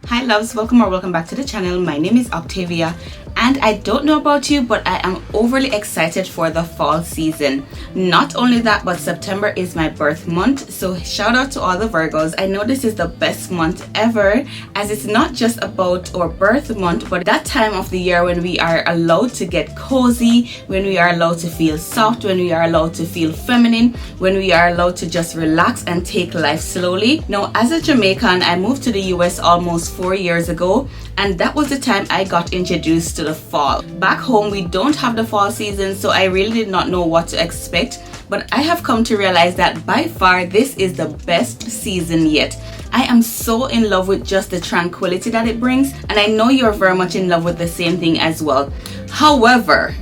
Hi loves, welcome back to the channel. My name is Octavia and I don't know about you, but I am overly excited for the fall season. Not only that, but September is my birth month, so shout out to all the Virgos. I know this is the best month ever, as it's not just about our birth month, but that time of the year when we are allowed to get cozy, when we are allowed to feel soft, when we are allowed to feel feminine, when we are allowed to just relax and take life slowly. Now, as a Jamaican, I moved to the US almost 4 years ago, and that was the time I got introduced to the fall. Back home, we don't have the fall season, so I really did not know what to expect, but I have come to realize that by far this is the best season yet. I am so in love with just the tranquility that it brings, and I know you're very much in love with the same thing as well. However,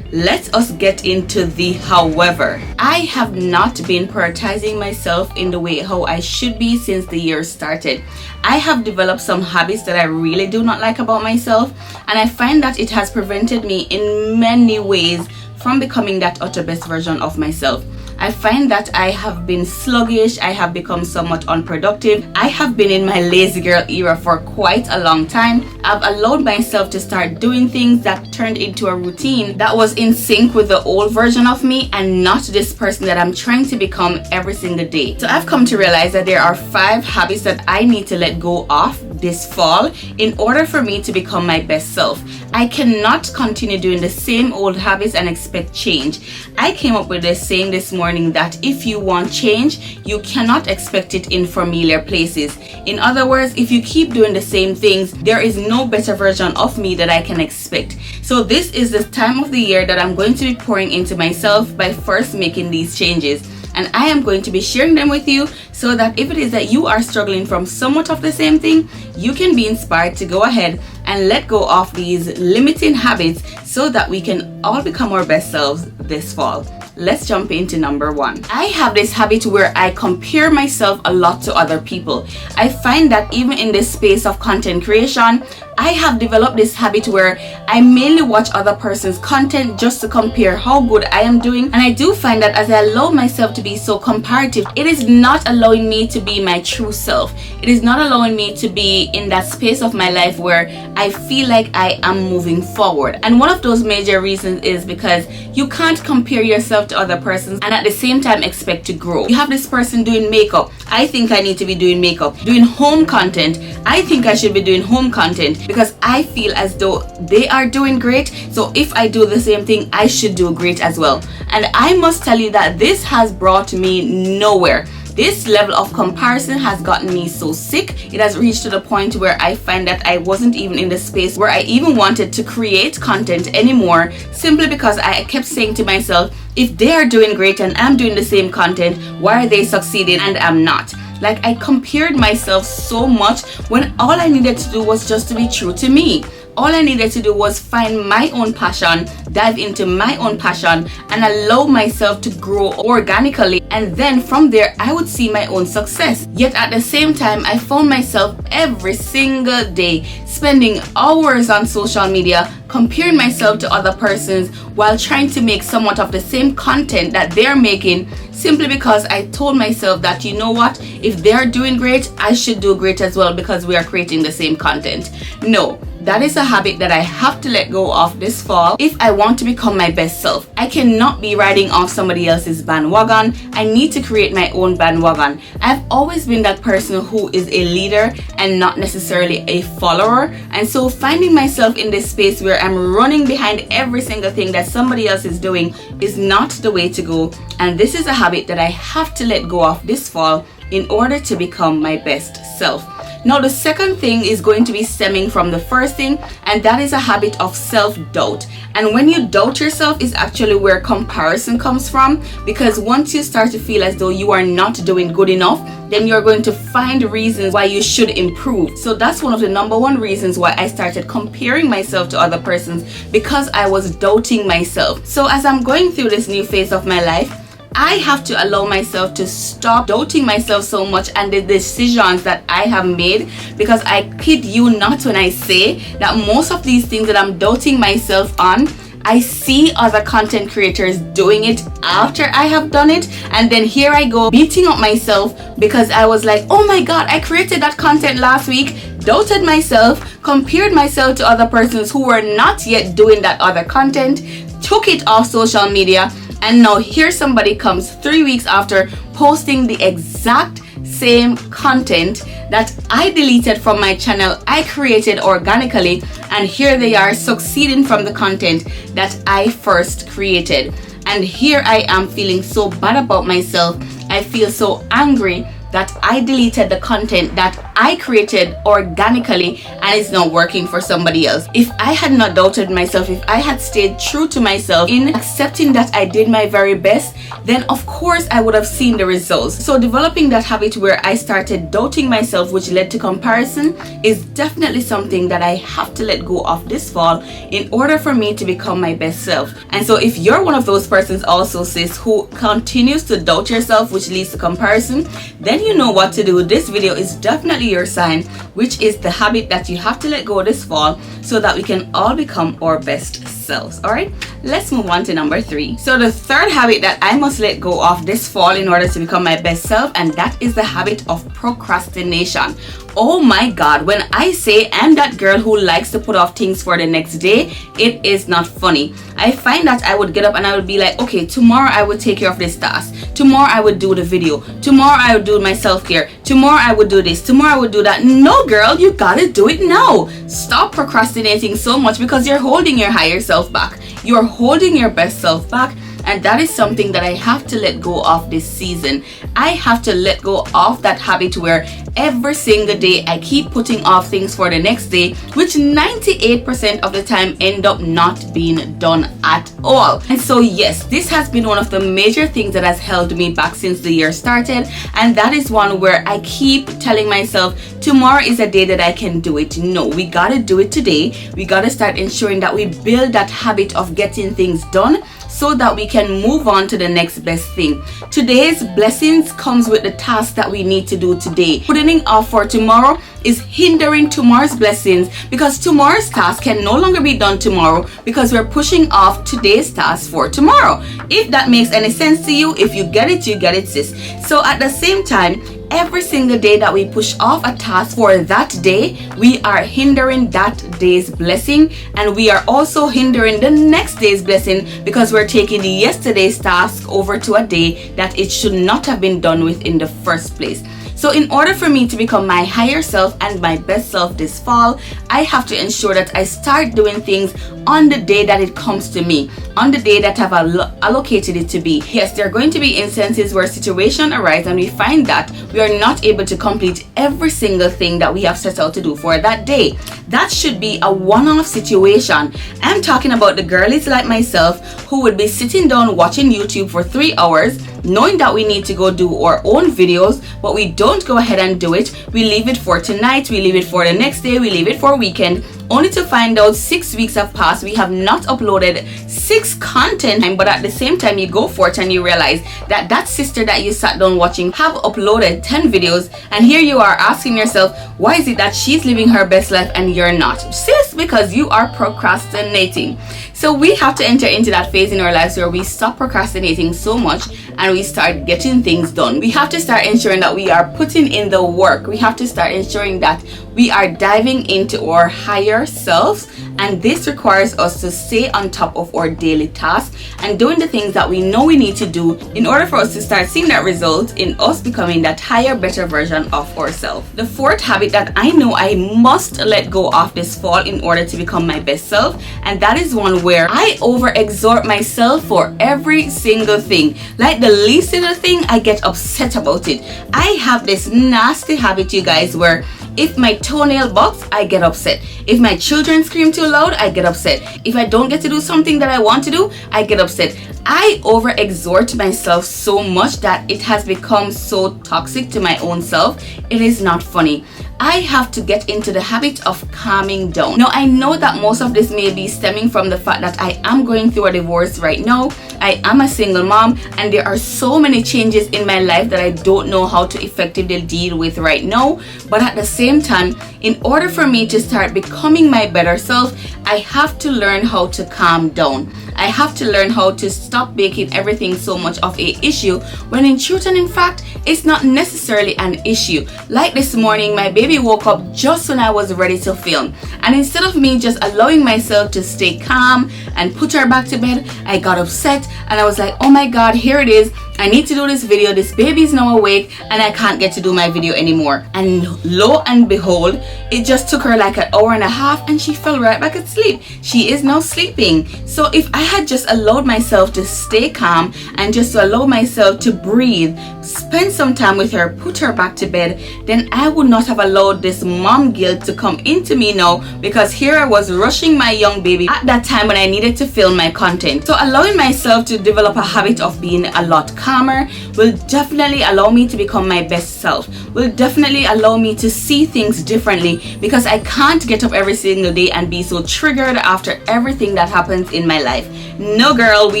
let us get into the however. I have not been prioritizing myself in the way how I should be since the year started. I have developed some habits that I really do not like about myself, and I find that it has prevented me in many ways from becoming that utter best version of myself. I find that I have been sluggish, I have become somewhat unproductive, I have been in my lazy girl era for quite a long time. I've allowed myself to start doing things that turned into a routine that was in sync with the old version of me and not this person that I'm trying to become every single day. So I've come to realize that there are 5 habits that I need to let go of this fall in order for me to become my best self. I cannot continue doing the same old habits and expect change. I came up with this saying this morning that if you want change, you cannot expect it in familiar places. In other words, if you keep doing the same things, there is no better version of me that I can expect. So this is the time of the year that I'm going to be pouring into myself by first making these changes. And I am going to be sharing them with you so that if it is that you are struggling from somewhat of the same thing, you can be inspired to go ahead and let go of these limiting habits so that we can all become our best selves this fall. Let's jump into number 1. I have this habit where I compare myself a lot to other people. I find that even in this space of content creation, I have developed this habit where I mainly watch other person's content just to compare how good I am doing. And I do find that as I allow myself to be so comparative, it is not allowing me to be my true self. It is not allowing me to be in that space of my life where I feel like I am moving forward. And one of those major reasons is because you can't compare yourself to other persons and at the same time expect to grow. You have this person doing makeup. I think I need to be doing makeup. Doing home content. I think I should be doing home content because I feel as though they are doing great. So if I do the same thing, I should do great as well. And I must tell you that this has brought me nowhere. This level of comparison has gotten me so sick. It has reached to the point where I find that I wasn't even in the space where I even wanted to create content anymore, simply because I kept saying to myself, if they are doing great and I'm doing the same content, why are they succeeding and I'm not? Like, I compared myself so much when all I needed to do was just to be true to me. All I needed to do was find my own passion, dive into my own passion, and allow myself to grow organically. And then from there, I would see my own success. Yet at the same time, I found myself every single day spending hours on social media, comparing myself to other persons while trying to make somewhat of the same content that they're making, simply because I told myself that, you know what, if they're doing great, I should do great as well because we are creating the same content. No. That is a habit that I have to let go of this fall if I want to become my best self. I cannot be riding off somebody else's bandwagon. I need to create my own bandwagon. I've always been that person who is a leader and not necessarily a follower. And so finding myself in this space where I'm running behind every single thing that somebody else is doing is not the way to go. And this is a habit that I have to let go of this fall in order to become my best self. Now, the second thing is going to be stemming from the first thing, and that is a habit of self-doubt. And when you doubt yourself is actually where comparison comes from, because once you start to feel as though you are not doing good enough, then you're going to find reasons why you should improve. So that's one of the number 1 reasons why I started comparing myself to other persons, because I was doubting myself. So as I'm going through this new phase of my life, I have to allow myself to stop doubting myself so much and the decisions that I have made, because I kid you not when I say that most of these things that I'm doubting myself on, I see other content creators doing it after I have done it, and then here I go beating up myself because I was like, oh my god, I created that content last week, doubted myself, compared myself to other persons who were not yet doing that other content, took it off social media, and now here somebody comes 3 weeks after posting the exact same content that I deleted from my channel, I created organically, and here they are succeeding from the content that I first created. And here I am feeling so bad about myself. I feel so angry that I deleted the content that I created organically and it's not working for somebody else. If I had not doubted myself, if I had stayed true to myself in accepting that I did my very best, then of course I would have seen the results. So developing that habit where I started doubting myself, which led to comparison, is definitely something that I have to let go of this fall in order for me to become my best self. And so if you're one of those persons also, sis, who continues to doubt yourself, which leads to comparison, then you know what to do. This video is definitely your sign, which is the habit that you have to let go this fall so that we can all become our best selves. All right, let's move on to number 3. So the third habit that I must let go of this fall in order to become my best self, and that is the habit of procrastination. Oh my god, when I say I'm that girl who likes to put off things for the next day, it is not funny. I find that I would get up and I would be like, okay, tomorrow I would take care of this task, tomorrow I would do the video, tomorrow I would do my self-care, tomorrow I would do this, tomorrow I would do that. No girl, you gotta do it now. Stop procrastinating so much because you're holding your higher self back. You're holding your best self back. And that is something that I have to let go of this season. I have to let go of that habit where every single day I keep putting off things for the next day, which 98% of the time end up not being done at all. And so yes, this has been one of the major things that has held me back since the year started, and that is one where I keep telling myself tomorrow is a day that I can do it. No, we gotta do it today. We gotta start ensuring that we build that habit of getting things done so that we can move on to the next best thing. Today's blessings comes with the task that we need to do today. Putting it off for tomorrow is hindering tomorrow's blessings because tomorrow's task can no longer be done tomorrow because we're pushing off today's task for tomorrow. If that makes any sense to you, if you get it, you get it, sis. So at the same time, every single day that we push off a task for that day, we are hindering that day's blessing, and we are also hindering the next day's blessing because we're taking yesterday's task over to a day that it should not have been done with in the first place. So in order for me to become my higher self and my best self this fall, I have to ensure that I start doing things on the day that it comes to me, on the day that I've allocated it to be. Yes, there are going to be instances where situations arise and we find that we are not able to complete every single thing that we have set out to do for that day. That should be a one-off situation. I'm talking about the girlies like myself who would be sitting down watching YouTube for 3 hours, knowing that we need to go do our own videos, but we don't go ahead and do it. We leave it for tonight, we leave it for the next day, we leave it for a weekend, only to find out 6 weeks have passed. We have not uploaded 6 content, but at the same time you go for it and you realize that that sister that you sat down watching have uploaded 10 videos, and here you are asking yourself, why is it that she's living her best life and you're not? Sis, because you are procrastinating. So we have to enter into that phase in our lives where we stop procrastinating so much and we start getting things done. We have to start ensuring that we are putting in the work. We have to start ensuring that we are diving into our higher selves, and this requires us to stay on top of our daily tasks and doing the things that we know we need to do in order for us to start seeing that result in us becoming that higher, better version of ourselves. The fourth habit that I know I must let go of this fall in order to become my best self, and that is one where I overexert myself for every single thing. Like the least little thing, I get upset about it. I have this nasty habit, you guys, where if my toenail bucks, I get upset. If my children scream too loud, I get upset. If I don't get to do something that I want to do, I get upset. I overexert myself so much that it has become so toxic to my own self. It is not funny. I have to get into the habit of calming down. Now, I know that most of this may be stemming from the fact that I am going through a divorce right now. I am a single mom, and there are so many changes in my life that I don't know how to effectively deal with right now. But at the same time, in order for me to start becoming my better self, I have to learn how to calm down. I have to learn how to stop making everything so much of a issue when in truth and in fact it's not necessarily an issue. Like this morning, my baby woke up just when I was ready to film, and instead of me just allowing myself to stay calm and put her back to bed, I got upset and I was like, oh my god, here it is, I need to do this video, this baby is now awake and I can't get to do my video anymore. And lo and behold, it just took her like an hour and a half and she fell right back asleep. She is now sleeping. So if I had just allowed myself to stay calm and just to allow myself to breathe, spend some time with her, put her back to bed, then I would not have allowed this mom guilt to come into me now, because here I was rushing my young baby at that time when I needed to film my content. So allowing myself to develop a habit of being a lot calmer will definitely allow me to become my best self, will definitely allow me to see things differently, because I can't get up every single day and be so triggered after everything that happens in my life. No girl, we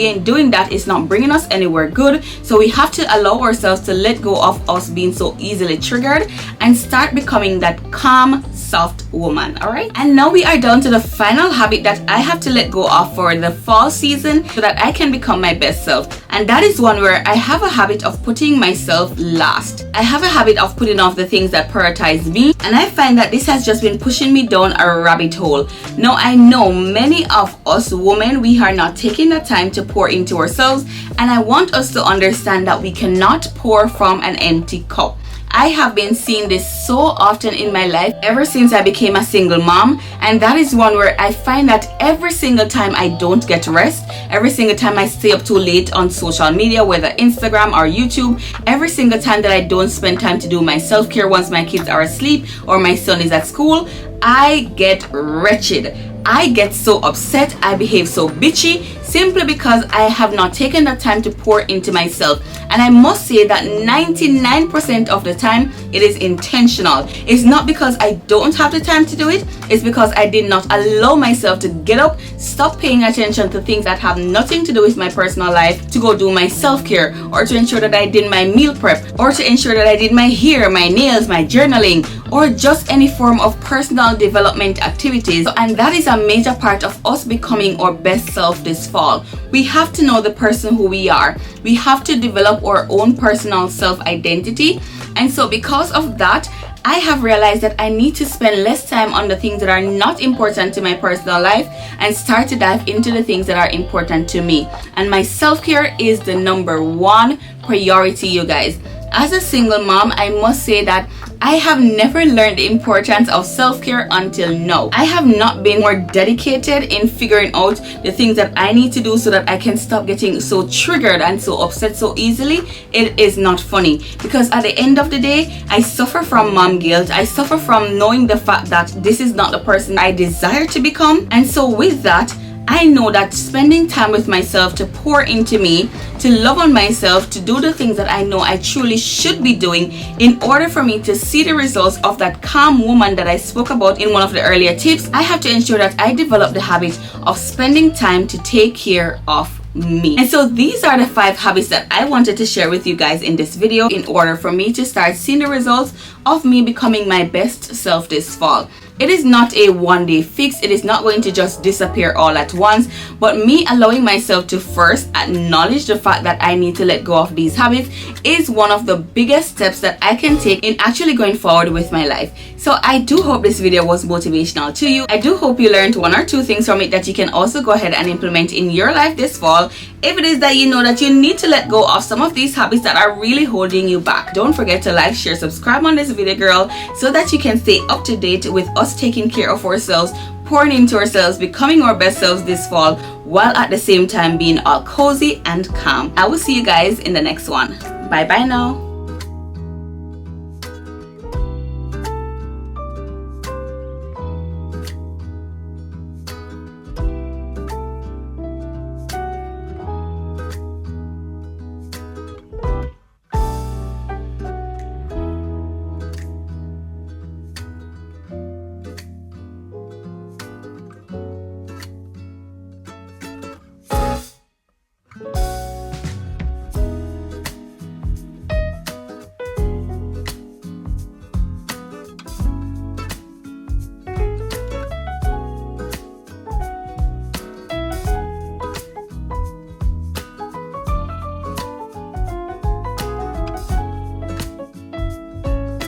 ain't doing that. It's not bringing us anywhere good. So we have to allow ourselves to let go of us being so easily triggered and start becoming that calm, soft woman. All right, and now we are down to the final habit that I have to let go of for the fall season so that I can become my best self, and that is one where I have a habit of putting myself last. I have a habit of putting off the things that prioritize me, and I find that this has just been pushing me down a rabbit hole. Now I know many of us women, we are not taking the time to pour into ourselves, and I want us to understand that we cannot pour from an empty cup. I have been seeing this so often in my life ever since I became a single mom, and that is one where I find that every single time I don't get rest, every single time I stay up too late on social media, whether Instagram or YouTube, every single time that I don't spend time to do my self-care once my kids are asleep or my son is at school, I get wretched. I get so upset, I behave so bitchy, simply because I have not taken the time to pour into myself. And I must say that 99% of the time it is intentional. It's not because I don't have the time to do it, it's because I did not allow myself to get up, stop paying attention to things that have nothing to do with my personal life, to go do my self-care, or to ensure that I did my meal prep, or to ensure that I did my hair, my nails, my journaling, or just any form of personal development activities. And that is a major part of us becoming our best self this fall. We have to know the person who we are. We have to develop our own personal self-identity. And so because of that, I have realized that I need to spend less time on the things that are not important to my personal life and start to dive into the things that are important to me. And my self-care is the number one priority, you guys. As a single mom, I must say that I have never learned the importance of self-care until now. I have not been more dedicated in figuring out the things that I need to do so that I can stop getting so triggered and so upset so easily. It is not funny, because at the end of the day, I suffer from mom guilt. I suffer from knowing the fact that this is not the person I desire to become. And so with that, I know that spending time with myself to pour into me, to love on myself, to do the things that I know I truly should be doing in order for me to see the results of that calm woman that I spoke about in one of the earlier tips, I have to ensure that I develop the habit of spending time to take care of me. And so these are the 5 habits that I wanted to share with you guys in this video in order for me to start seeing the results of me becoming my best self this fall. It is not a one-day fix. It is not going to just disappear all at once, but me allowing myself to first acknowledge the fact that I need to let go of these habits is one of the biggest steps that I can take in actually going forward with my life. So I do hope this video was motivational to you. I do hope you learned 1 or 2 things from it that you can also go ahead and implement in your life this fall. If it is that you know that you need to let go of some of these habits that are really holding you back, don't forget to like, share, subscribe on this video, girl, so that you can stay up to date with us taking care of ourselves, pouring into ourselves, becoming our best selves this fall, while at the same time being all cozy and calm. I will see you guys in the next one. Bye bye now.